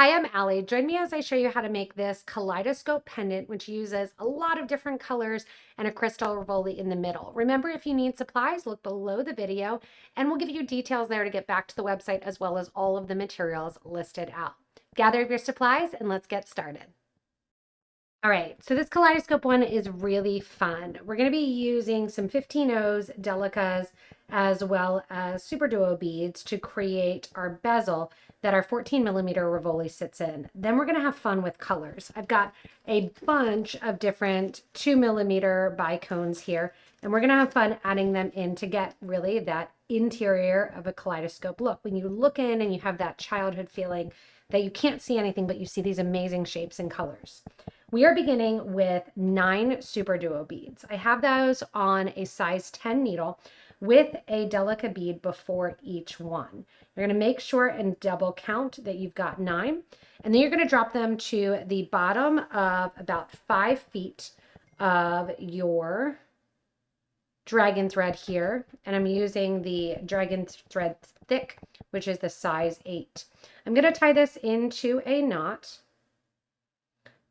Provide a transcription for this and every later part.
Hi, I'm Allie. Join me as I show you how to make this Kaleidoscope Pendant, which uses a lot of different colors and a crystal Rivoli in the middle. Remember, if you need supplies, look below the video and we'll give you details there to get back to the website as well as all of the materials listed out. Gather your supplies and let's get started. All right, so this kaleidoscope one is really fun. We're going to be using some 15-0s, Delicas, as well as SuperDuo beads to create our bezel that our 14mm Rivoli sits in. Then we're going to have fun with colors. I've got a bunch of different 2mm bicones here, and we're going to have fun adding them in to get really that interior of a kaleidoscope look. When you look in and you have that childhood feeling that you can't see anything, but you see these amazing shapes and colors. We are beginning with 9 SuperDuo beads. I have those on a size 10 needle with a Delica bead before each one. You're going to make sure and double count that you've got 9, and then you're going to drop them to the bottom of about 5 feet of your dragon thread here, and I'm using the dragon thread thick, which is the size 8. I'm going to tie this into a knot,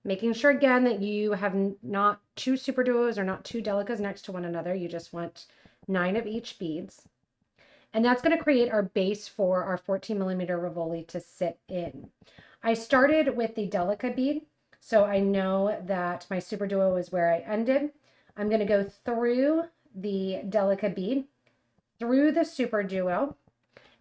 making sure again that you have not 2 SuperDuos or not 2 Delicas next to one another. You just want 9 of each beads. And that's going to create our base for our 14mm Rivoli to sit in. I started with the Delica bead, so I know that my SuperDuo is where I ended. I'm going to go through the Delica bead, through the SuperDuo,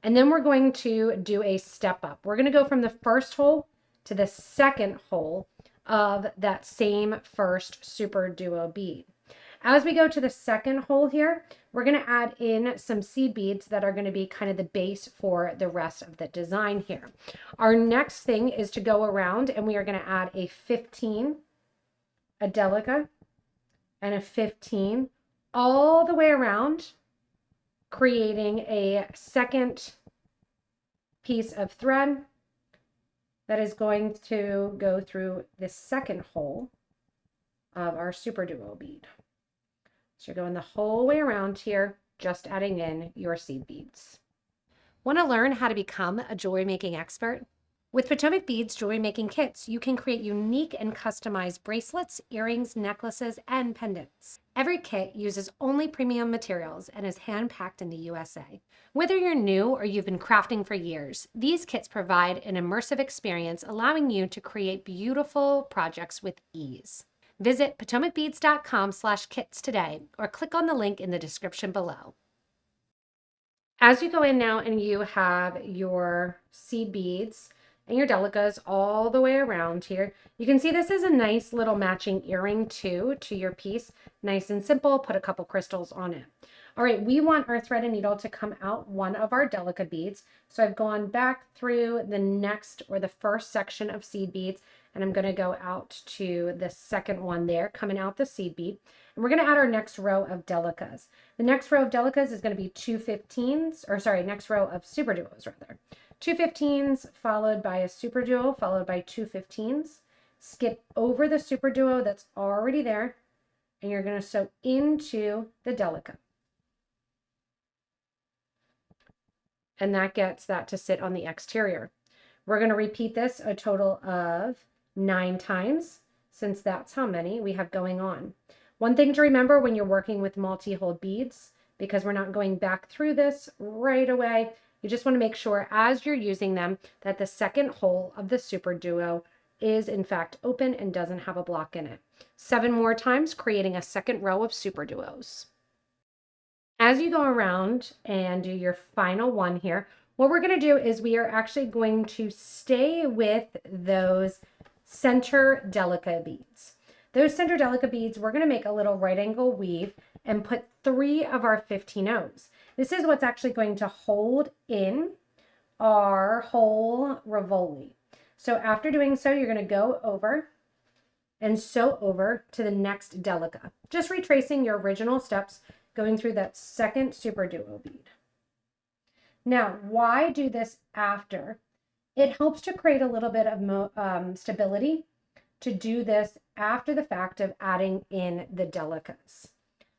and then we're going to do a step up. We're going to go from the first hole to the second hole of that same first SuperDuo bead. As we go to the second hole here, we're going to add in some seed beads that are going to be kind of the base for the rest of the design here. Our next thing is to go around and we are going to add a 15, a Delica, and a 15 all the way around, creating a second piece of thread that is going to go through the second hole of our SuperDuo bead. So you're going the whole way around here, just adding in your seed beads. Want to learn how to become a jewelry making expert? With PotomacBeads jewelry making kits, you can create unique and customized bracelets, earrings, necklaces, and pendants. Every kit uses only premium materials and is hand-packed in the USA. Whether you're new or you've been crafting for years, these kits provide an immersive experience allowing you to create beautiful projects with ease. Visit PotomacBeads.com/kits today or click on the link in the description below. As you go in now and you have your seed beads and your Delicas all the way around here, you can see this is a nice little matching earring too to your piece. Nice and simple, put a couple crystals on it. All right, we want our thread and needle to come out one of our Delica beads. So I've gone back through the next or the first section of seed beads, and I'm going to go out to the second one there, coming out the seed bead. And we're going to add our next row of Delicas. The next row of Delicas is going to be 2 15s, or sorry, next row of SuperDuos rather. 2 15s followed by a SuperDuo, followed by 2 15s. Skip over the SuperDuo that's already there, and you're going to sew into the Delica. And that gets that to sit on the exterior. We're going to repeat this a total of 9 times, since that's how many we have going on. One thing to remember when you're working with multi-hole beads, because we're not going back through this right away, you just want to make sure as you're using them that the second hole of the SuperDuo is in fact open and doesn't have a block in it. 7 more times, creating a second row of SuperDuos. As you go around and do your final one here, what we're going to do is we are actually going to stay with those center Delica beads. Those center Delica beads, we're going to make a little right angle weave and put 3 of our 15-0s. This is what's actually going to hold in our whole Rivoli. So after doing so, you're going to go over and sew over to the next Delica, just retracing your original steps, going through that second SuperDuo bead. Now, why do this after? It helps to create a little bit of stability to do this after the fact of adding in the Delicas.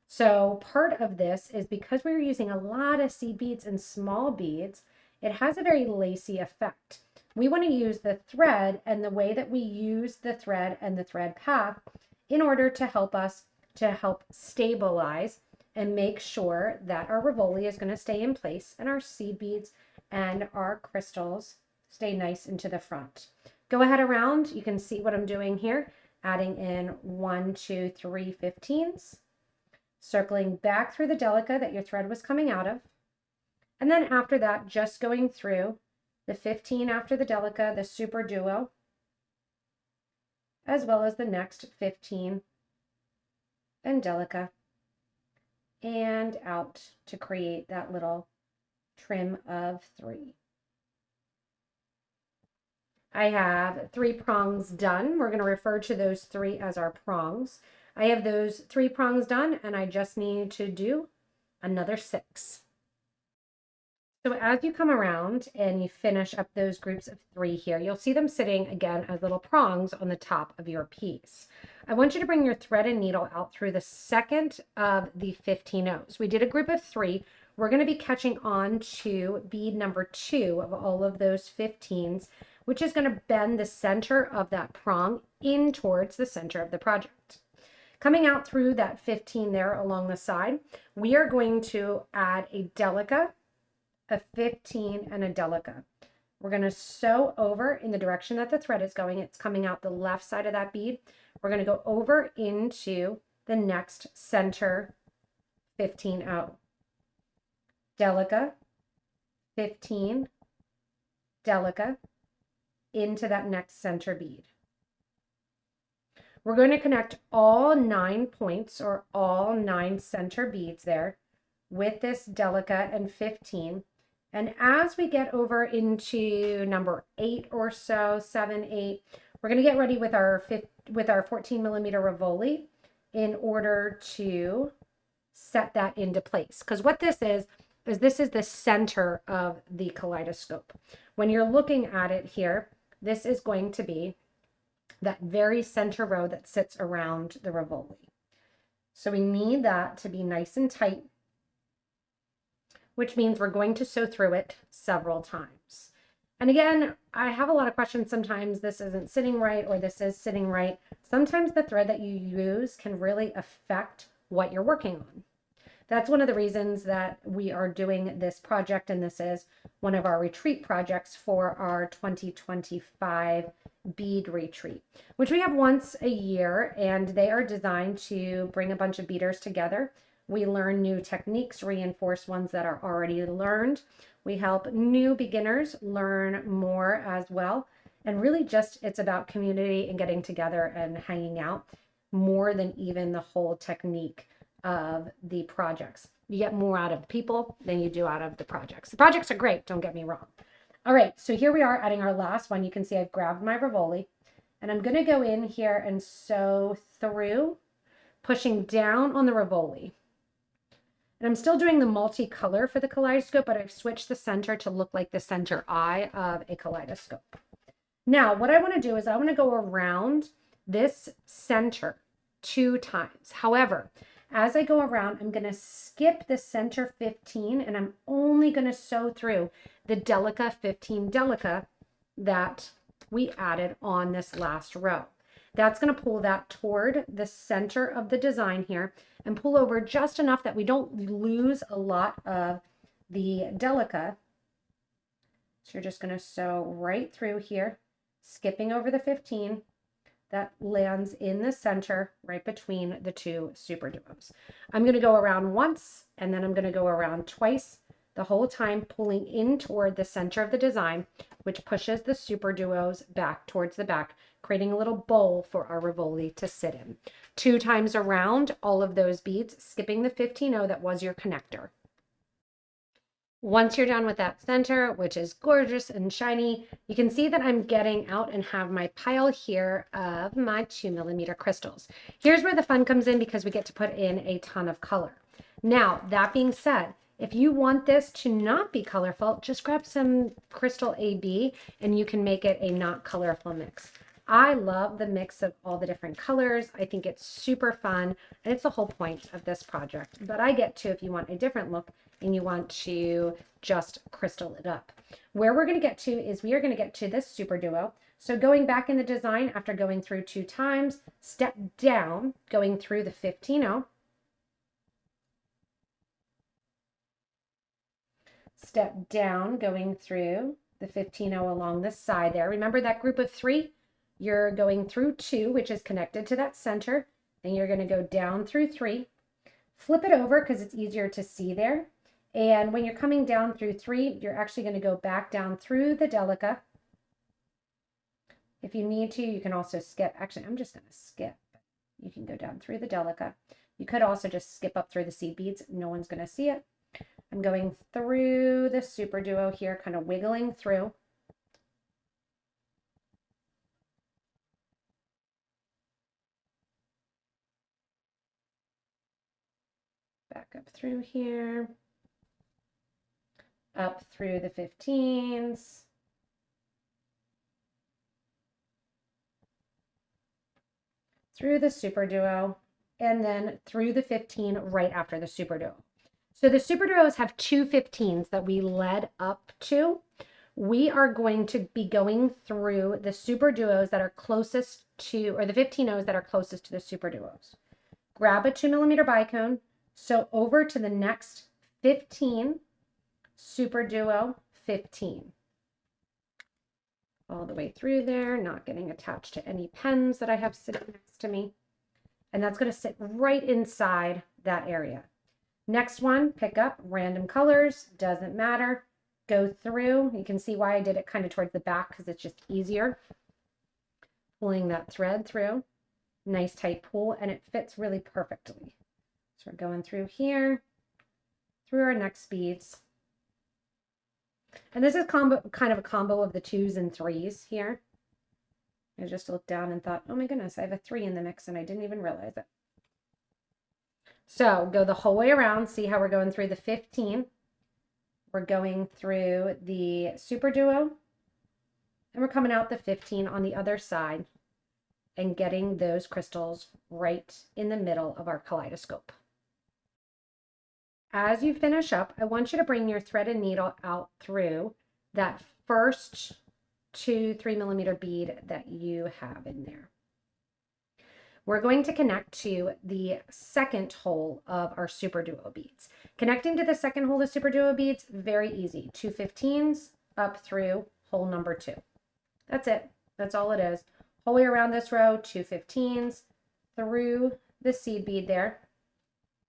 So part of this is because we're using a lot of seed beads and small beads, it has a very lacy effect. we want to use the thread and the way that we use the thread and the thread path in order to help us to help stabilize and make sure that our Rivoli is going to stay in place and our seed beads and our crystals stay nice into the front. Go ahead around. You can see what I'm doing here, adding in 1, 2, 3 15s, circling back through the Delica that your thread was coming out of. And then after that, just going through the 15 after the Delica, the SuperDuo, as well as the next 15 and Delica, and out to create that little trim of 3. I have 3 prongs done. We're going to refer to those 3 as our prongs. I have those 3 prongs done, and I just need to do another 6. So as you come around and you finish up those groups of 3 here, you'll see them sitting again as little prongs on the top of your piece. I want you to bring your thread and needle out through the second of the 15 O's. We did a group of 3. We're going to be catching on to bead number 2 of all of those 15s, which is going to bend the center of that prong in towards the center of the project. Coming out through that 15 there along the side, we are going to add a Delica, a 15, and a Delica. We're going to sew over in the direction that the thread is going. It's coming out the left side of that bead. We're going to go over into the next center 15O. Delica, 15, Delica, into that next center bead. We're going to connect all 9 points or all 9 center beads there with this Delica and 15. And as we get over into number 8 or so, 7, 8, we're going to get ready with our 14 millimeter Rivoli in order to set that into place. Because what this is this is the center of the kaleidoscope. When you're looking at it here, this is going to be that very center row that sits around the Rivoli. So we need that to be nice and tight, which means we're going to sew through it several times. And again, I have a lot of questions. Sometimes this isn't sitting right or this is sitting right. Sometimes the thread that you use can really affect what you're working on. That's one of the reasons that we are doing this project, and this is one of our retreat projects for our 2025 bead retreat, which we have once a year, and they are designed to bring a bunch of beaders together. We learn new techniques, reinforce ones that are already learned. We help new beginners learn more as well. And really just it's about community and getting together and hanging out more than even the whole technique of the projects. You get more out of the people than you do out of the projects. The projects are great, don't get me wrong. All right, so here we are adding our last one. You can see I've grabbed my Rivoli, and I'm going to go in here and sew through, pushing down on the Rivoli. And I'm still doing the multicolor for the kaleidoscope, but I've switched the center to look like the center eye of a kaleidoscope. Now, what I want to do is I want to go around this center 2 times. However, as I go around, I'm going to skip the center 15, and I'm only going to sew through the Delica 15 Delica that we added on this last row. That's going to pull that toward the center of the design here and pull over just enough that we don't lose a lot of the Delica. So you're just going to sew right through here, skipping over the 15. That lands in the center right between the 2 SuperDuos. I'm going to go around once, and then I'm going to go around twice, the whole time pulling in toward the center of the design, which pushes the SuperDuos back towards the back, creating a little bowl for our Rivoli to sit in. 2 times around all of those beads, skipping the 15O that was your connector. Once you're done with that center, which is gorgeous and shiny, you can see that I'm getting out and have my pile here of my 2 millimeter crystals. Here's where the fun comes in because we get to put in a ton of color. Now, that being said, if you want this to not be colorful, just grab some crystal AB and you can make it a not colorful mix. I love the mix of all the different colors. I think it's super fun, and it's the whole point of this project. But I get to, if you want a different look and you want to just crystal it up. Where we're going to get to is we are going to get to this SuperDuo. So going back in the design, after going through 2 times, step down, going through the 15-0. Step down, going through the 15-0 along the side there. Remember that group of 3? You're going through 2, which is connected to that center, and you're going to go down through 3. Flip it over because it's easier to see there. And when you're coming down through 3, you're actually going to go back down through the Delica. If you need to, you can also skip. Actually, I'm just going to skip. You can go down through the Delica. You could also just skip up through the seed beads. No one's going to see it. I'm going through the SuperDuo here, kind of wiggling through. Back up through here. Up through the 15s. Through the SuperDuo. And then through the 15 right after the SuperDuo. So the SuperDuos have 2 15s that we led up to. We are going to be going through the SuperDuos that are closest to, or the 15-0s that are closest to the SuperDuos. Grab a 2mm bicone, sew over to the next 15, SuperDuo 15. All the way through there, not getting attached to any pens that I have sitting next to me. And that's going to sit right inside that area. Next one, pick up random colors, doesn't matter. Go through. You can see why I did it kind of towards the back because it's just easier. Pulling that thread through. Nice tight pull, and it fits really perfectly. So we're going through here, through our next beads. And this is kind of a combo of the 2s and 3s here. I just looked down and thought, oh my goodness, I have a 3 in the mix and I didn't even realize it. So go the whole way around. See how we're going through the 15. We're going through the SuperDuo. And we're coming out the 15 on the other side and getting those crystals right in the middle of our kaleidoscope. As you finish up, I want you to bring your thread and needle out through that first 2 3mm bead that you have in there. We're going to connect to the second hole of our SuperDuo beads. Connecting to the second hole of SuperDuo beads, very easy. 2 15s up through hole number 2. That's it. That's all it is. Whole way around this row, 2 15s through the seed bead there,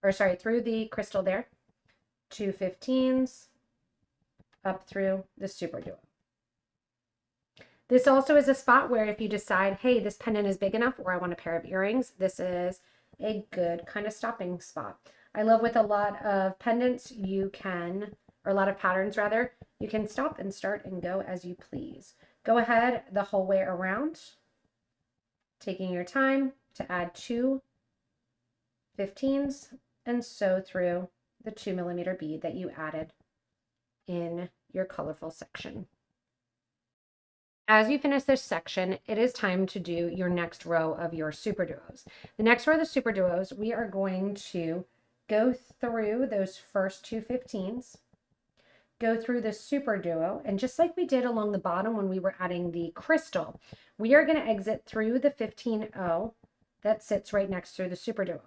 or sorry, through the crystal there. 2 15s up through the SuperDuo. This also is a spot where if you decide, hey, this pendant is big enough or I want a pair of earrings, this is a good kind of stopping spot. I love with a lot of pendants, you can, or a lot of patterns rather, you can stop and start and go as you please. Go ahead the whole way around, taking your time to add 2 15s and sew through the 2mm bead that you added in your colorful section. As you finish this section, it is time to do your next row of your SuperDuos. The next row of the SuperDuos, we are going to go through those first 2 15s, go through the SuperDuo, and just like we did along the bottom when we were adding the crystal, we are going to exit through the 15-0 that sits right next to the SuperDuo.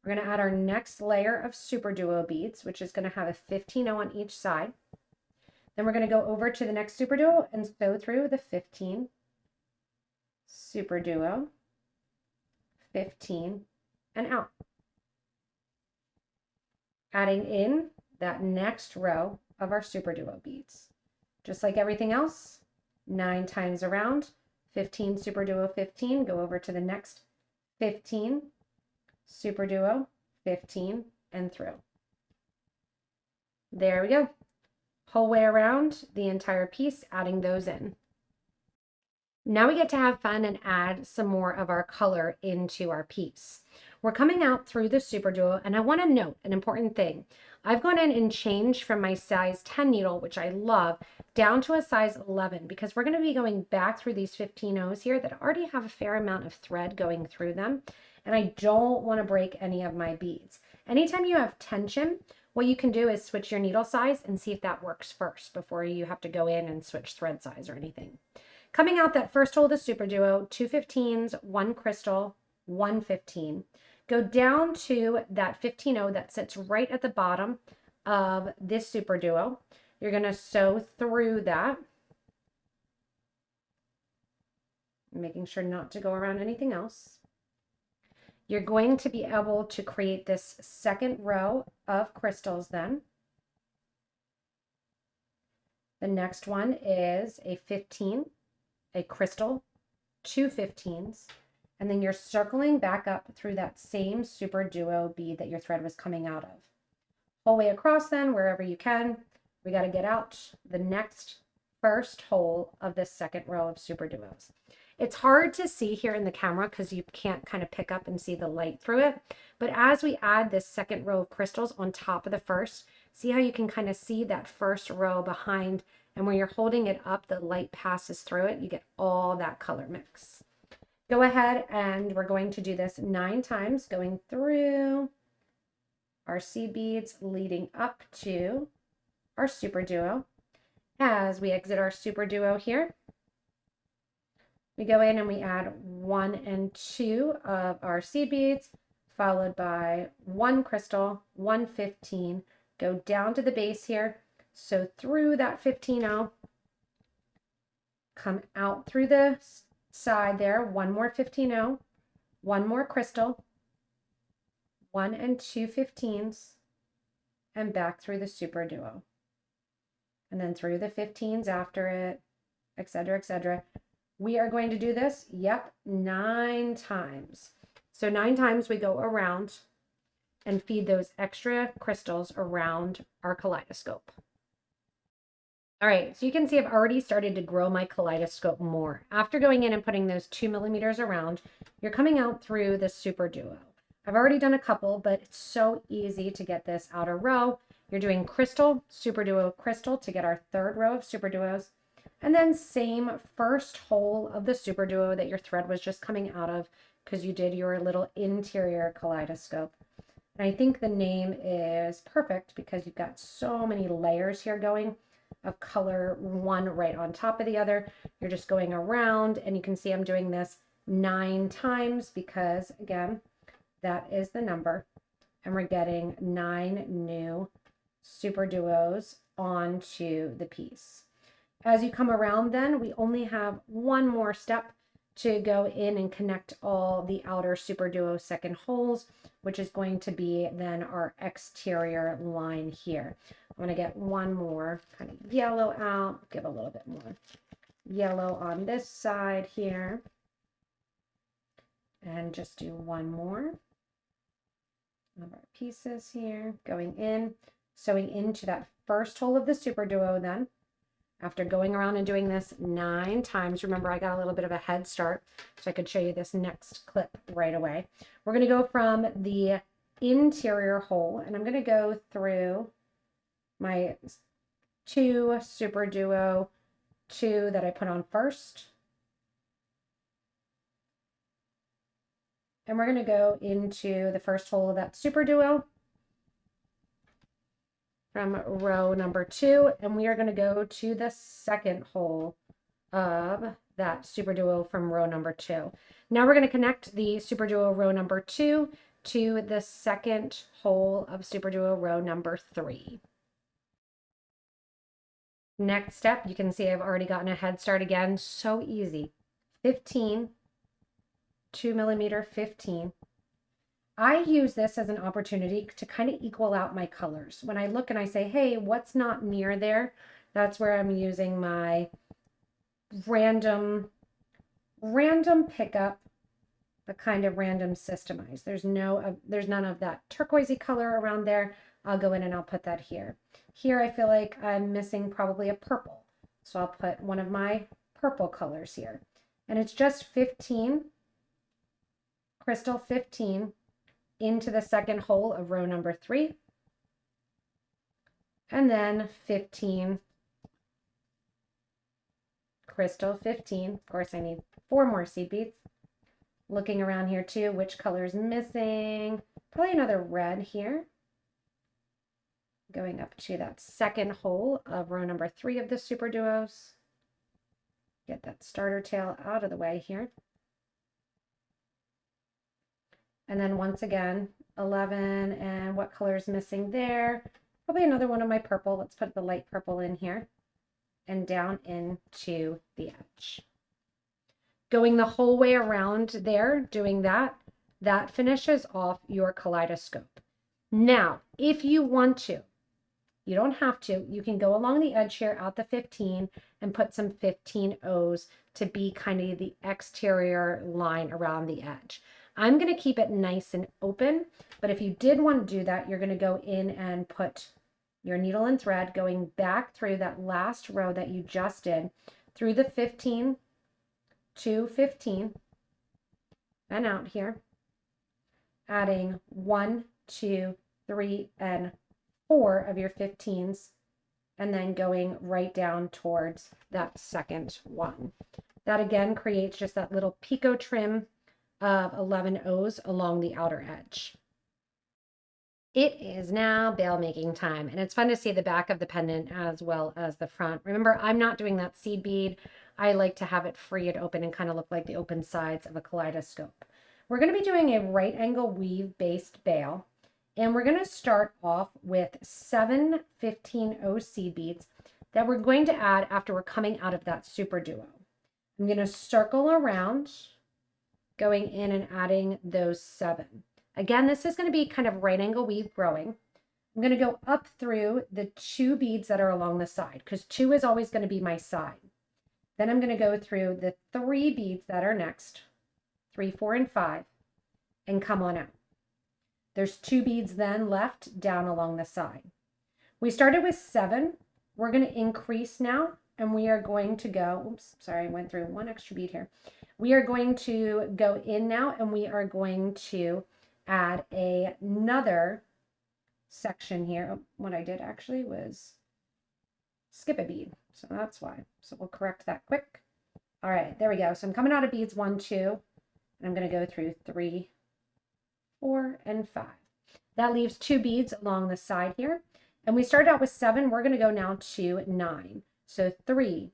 We're going to add our next layer of SuperDuo beads, which is going to have a 15-0 on each side. Then we're going to go over to the next SuperDuo and sew through the 15, SuperDuo, 15, and out. Adding in that next row of our SuperDuo beads. Just like everything else, 9 times around, 15, SuperDuo, 15, go over to the next 15, SuperDuo, 15, and through. There we go. Whole way around the entire piece, adding those in. Now we get to have fun and add some more of our color into our piece. We're coming out through the SuperDuo, and I want to note an important thing. I've gone in and changed from my size 10 needle, which I love, down to a size 11 because we're going to be going back through these 15 O's here that already have a fair amount of thread going through them, and I don't want to break any of my beads. Anytime you have tension, what you can do is switch your needle size and see if that works first before you have to go in and switch thread size or anything. Coming out that first hole of the SuperDuo, 2 15s, 1 crystal, 1 15. Go down to that 15-0 that sits right at the bottom of this SuperDuo. You're going to sew through that, making sure not to go around anything else. You're going to be able to create this second row of crystals then. The next one is a 15, a crystal, 2 15s, and then you're circling back up through that same SuperDuo bead that your thread was coming out of. Whole way across then, wherever you can, we got to get out the next first hole of this second row of SuperDuos. It's hard to see here in the camera because you can't kind of pick up and see the light through it. But as we add this second row of crystals on top of the first, see how you can kind of see that first row behind, and when you're holding it up, the light passes through it. You get all that color mix. Go ahead and we're going to do this 9 times, going through our seed beads leading up to our SuperDuo. As we exit our SuperDuo here, we go in and we add 1 and 2 of our seed beads, followed by 1 crystal, 1 15, go down to the base here, sew through that 15-0, come out through the side there, 1 more 15-0, 1 more crystal, 1 and 2 15s, and back through the SuperDuo. And then through the 15s after it, etc., etc. We are going to do this, 9 times. So 9 times we go around and feed those extra crystals around our kaleidoscope. All right, so you can see I've already started to grow my kaleidoscope more. After going in and putting those 2 millimeters around, you're coming out through the SuperDuo. I've already done a couple, but it's so easy to get this outer row. You're doing crystal, SuperDuo, crystal to get our third row of SuperDuos. And then same first hole of the SuperDuo that your thread was just coming out of because you did your little interior kaleidoscope. And I think the name is perfect because you've got so many layers here going of color, one right on top of the other. You're just going around, and you can see I'm doing this 9 times because, again, that is the number. And we're getting 9 new SuperDuos onto the piece. As you come around then, we only have one more step to go in and connect all the outer SuperDuo second holes, which is going to be then our exterior line here. I'm going to get one more kind of yellow out, give a little bit more yellow on this side here, and just do one more of our pieces here, going in, sewing into that first hole of the SuperDuo then. After going around and doing this 9 times, remember I got a little bit of a head start so I could show you this next clip right away. We're going to go from the interior hole, and I'm going to go through my 2 SuperDuo 2 that I put on first. And we're going to go into the first hole of that SuperDuo from row number 2, and we are going to go to the second hole of that SuperDuo from row number 2. Now we're going to connect the SuperDuo row number 2 to the second hole of SuperDuo row number 3. Next step, you can see I've already gotten a head start again. So easy. 15, 2 millimeter 15. I use this as an opportunity to kind of equal out my colors. When I look and I say, hey, what's not near there? That's where I'm using my random pickup, but kind of random systemized. There's none of that turquoisey color around there. I'll go in and I'll put that here. Here I feel like I'm missing probably a purple. So I'll put one of my purple colors here. And it's just 15, crystal 15, into the second hole of row number 3, and then 15 crystal 15. Of course, I need 4 more seed beads. Looking around here too, which color is missing? Probably another red here. Going up to that second hole of row number 3 of the SuperDuos. Get that starter tail out of the way here. And then once again, 11, and what color is missing there? Probably another one of my purple. Let's put the light purple in here and down into the edge. Going the whole way around there, doing that, that finishes off your kaleidoscope. Now, if you want to, you don't have to, you can go along the edge here out the 15 and put some 15 O's to be kind of the exterior line around the edge. I'm going to keep it nice and open, but if you did want to do that, you're going to go in and put your needle and thread going back through that last row that you just did, through the 15 to 15 and out here, adding 1, 2, 3, and 4 of your 15s, and then going right down towards that second one. That again creates just that little Pico trim of 11 O's along the outer edge. It is now bail making time, and it's fun to see the back of the pendant as well as the front. Remember, I'm not doing that seed bead. I like to have it free and open and kind of look like the open sides of a kaleidoscope. We're going to be doing a right angle weave based bail, and we're going to start off with 7 15-O seed beads that we're going to add after we're coming out of that SuperDuo. I'm going to circle around, going in and adding those 7. Again, this is going to be kind of right angle weave growing. I'm going to go up through the 2 beads that are along the side, because 2 is always going to be my side. Then I'm going to go through the 3 beads that are next, 3, 4, and 5, and come on out. There's 2 beads then left down along the side. We started with 7. We're going to increase now, and we are going to go, oops, sorry, I went through 1 extra bead here. We are going to go in now, and we are going to add another section here. Oh, what I did actually was skip a bead, so that's why. So we'll correct that quick. All right, there we go. So I'm coming out of beads 1, 2, and I'm going to go through 3, 4, and 5. That leaves 2 beads along the side here. And we started out with 7. We're going to go now to 9. So 3,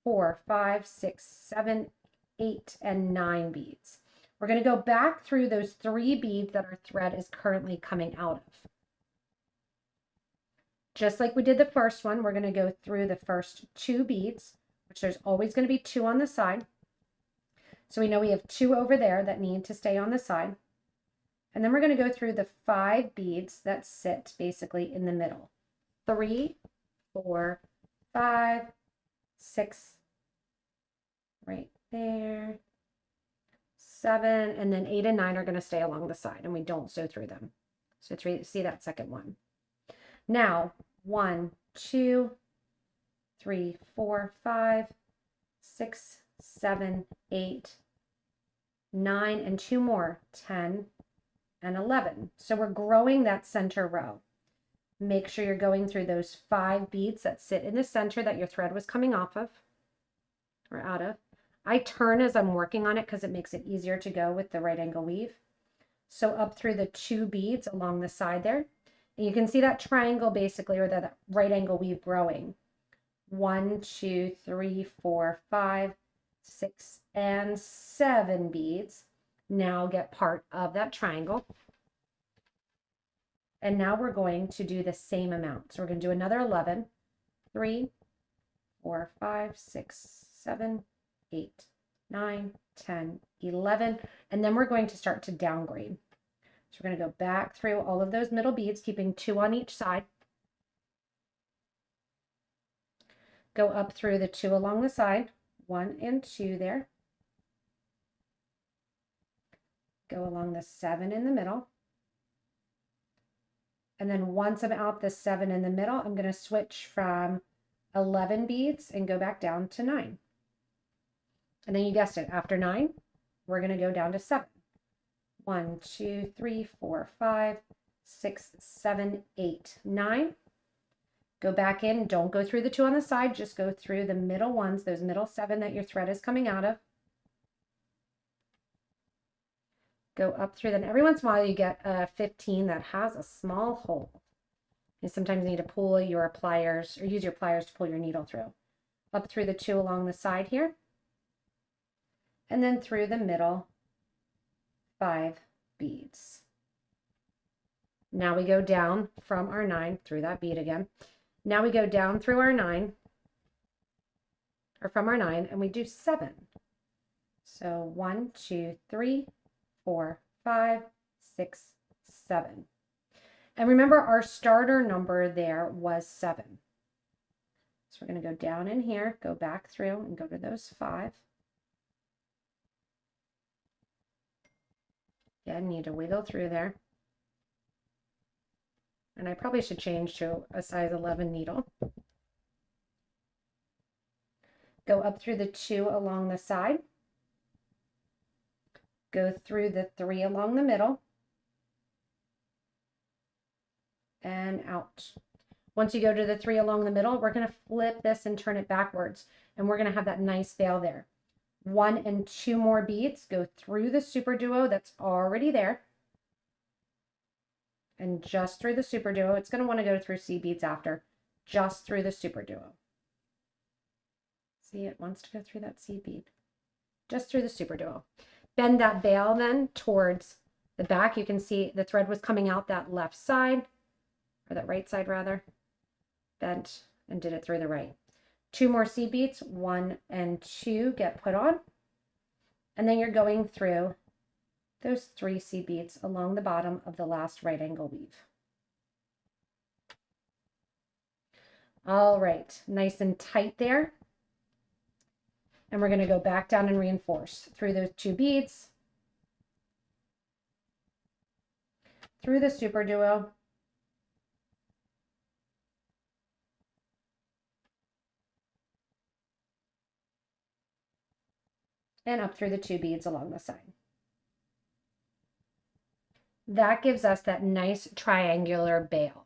4, 5, 6, 7, 8, and 9 beads. We're going to go back through those 3 beads that our thread is currently coming out of. Just like we did the first one, we're going to go through the first 2 beads, which there's always going to be 2 on the side. So we know we have 2 over there that need to stay on the side. And then we're going to go through the 5 beads that sit basically in the middle. 3, 4, 5, 6, right there, 7, and then 8 and 9 are going to stay along the side, and we don't sew through them. So see that second one. Now, 1, 2, 3, 4, 5, 6, 7, 8, 9, and 2 more, 10, and 11. So we're growing that center row. Make sure you're going through those 5 beads that sit in the center that your thread was coming off of or out of. I turn as I'm working on it because it makes it easier to go with the right angle weave. So up through the 2 beads along the side there. And you can see that triangle basically, or that right angle weave growing. 1, 2, 3, 4, 5, 6, and 7 beads now get part of that triangle. And now we're going to do the same amount. So we're going to do another 11, 3, 4, 5, 6, 7, 8, 9, 10, 11, and then we're going to start to downgrade. So we're going to go back through all of those middle beads, keeping 2 on each side. Go up through the 2 along the side, 1 and 2 there. Go along the 7 in the middle. And then once I'm out the 7 in the middle, I'm going to switch from 11 beads and go back down to 9. And then you guessed it, after 9, we're going to go down to 7. 1, 2, 3, 4, 5, 6, 7, 8, 9. Go back in, don't go through the 2 on the side, just go through the middle ones, those middle 7 that your thread is coming out of. Go up through them. Every once in a while you get a 15 that has a small hole. You sometimes need to pull your pliers or use your pliers to pull your needle through. Up through the 2 along the side here. And then through the middle 5 beads. Now we go down from our 9 through that bead again. Now we go down through our 9, or from our 9, and we do 7. So 1, 2, 3, 4, 5, 6, 7. And remember our starter number there was 7. So we're going to go down in here, go back through and go to those 5. Again, need to wiggle through there. And I probably should change to a size 11 needle. Go up through the 2 along the side. Go through the 3 along the middle. And out. Once you go to the 3 along the middle, we're going to flip this and turn it backwards. And we're going to have that nice veil there. 1 and 2 more beads. Go through the SuperDuo that's already there. And just through the SuperDuo, it's going to want to go through C beads after, just through the SuperDuo. See, it wants to go through that C bead, just through the SuperDuo. Bend that veil then towards the back. You can see the thread was coming out that left side, or that right side rather. Bent and did it through the right. 2 more C beads, 1 and 2 get put on. And then you're going through those 3 C beads along the bottom of the last right angle weave. All right, nice and tight there. And we're going to go back down and reinforce through those 2 beads, through the SuperDuo, and up through the 2 beads along the side. That gives us that nice triangular bail.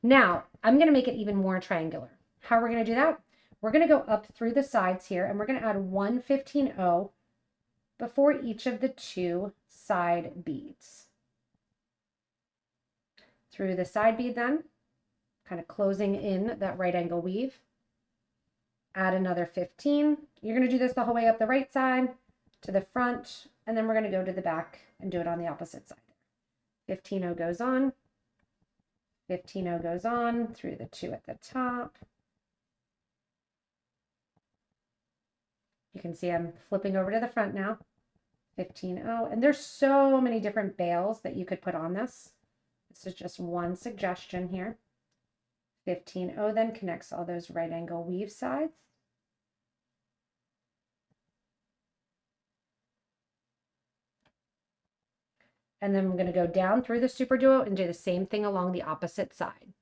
Now, I'm going to make it even more triangular. How are we going to do that? We're going to go up through the sides here, and we're going to add 1 15-0 before each of the 2 side beads. Through the side bead then, kind of closing in that right angle weave. Add another 15. You're going to do this the whole way up the right side to the front, and then we're going to go to the back and do it on the opposite side. 15-0 goes on, 15-0 goes on through the 2 at the top. You can see I'm flipping over to the front now. 15-0, and there's so many different bails that you could put on this. This is just one suggestion here. 15-0 then connects all those right angle weave sides. And then I'm going to go down through the SuperDuo and do the same thing along the opposite side.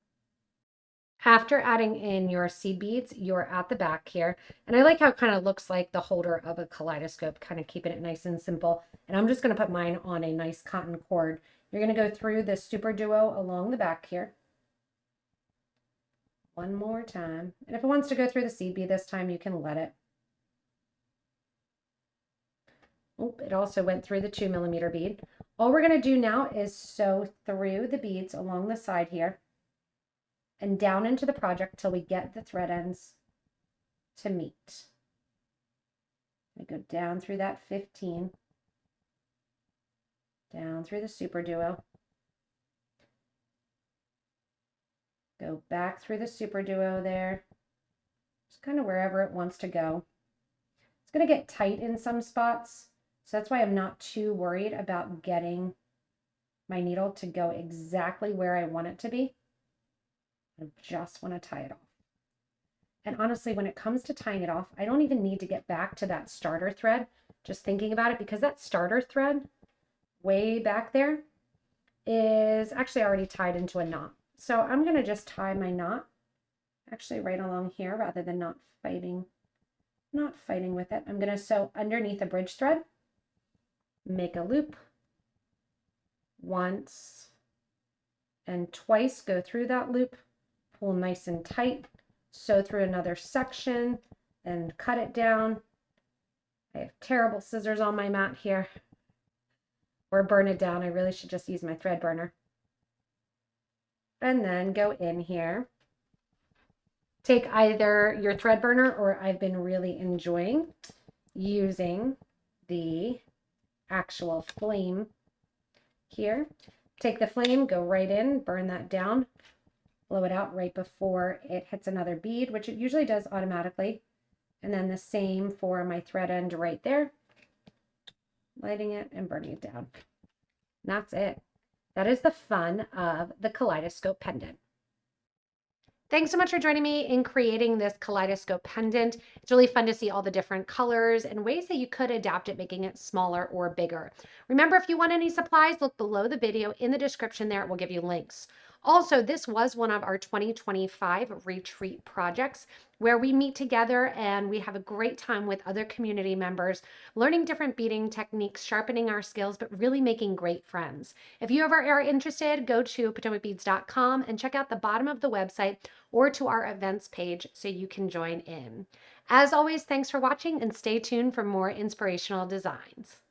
After adding in your seed beads, you're at the back here. And I like how it kind of looks like the holder of a kaleidoscope, kind of keeping it nice and simple. And I'm just going to put mine on a nice cotton cord. You're going to go through the SuperDuo along the back here. One more time. And if it wants to go through the seed bead this time, you can let it. Oh, it also went through the 2mm bead. All we're going to do now is sew through the beads along the side here and down into the project till we get the thread ends to meet. I go down through that 15, down through the SuperDuo, go back through the SuperDuo there, just kind of wherever it wants to go. It's going to get tight in some spots. So that's why I'm not too worried about getting my needle to go exactly where I want it to be. I just want to tie it off. And honestly, when it comes to tying it off, I don't even need to get back to that starter thread, just thinking about it, because that starter thread way back there is actually already tied into a knot. So I'm going to just tie my knot actually right along here rather than not fighting with it. I'm going to sew underneath a bridge thread. Make a loop, once and twice, go through that loop, pull nice and tight, sew through another section and cut it down. I have terrible scissors on my mat here. Or burn it down. I really should just use my thread burner. And then go in here. Take either your thread burner, or I've been really enjoying using the actual flame here. Take the flame, go right in, burn that down, blow it out right before it hits another bead, which it usually does automatically. And then the same for my thread end right there. Lighting it and burning it down. And that's it. That is the fun of the Kaleidoscope Pendant. Thanks so much for joining me in creating this Kaleidoscope Pendant. It's really fun to see all the different colors and ways that you could adapt it, making it smaller or bigger. Remember, if you want any supplies, look below the video in the description there. It will give you links. Also, this was one of our 2025 retreat projects where we meet together and we have a great time with other community members, learning different beading techniques, sharpening our skills, but really making great friends. If you ever are interested, go to PotomacBeads.com and check out the bottom of the website or to our events page so you can join in. As always, thanks for watching and stay tuned for more inspirational designs.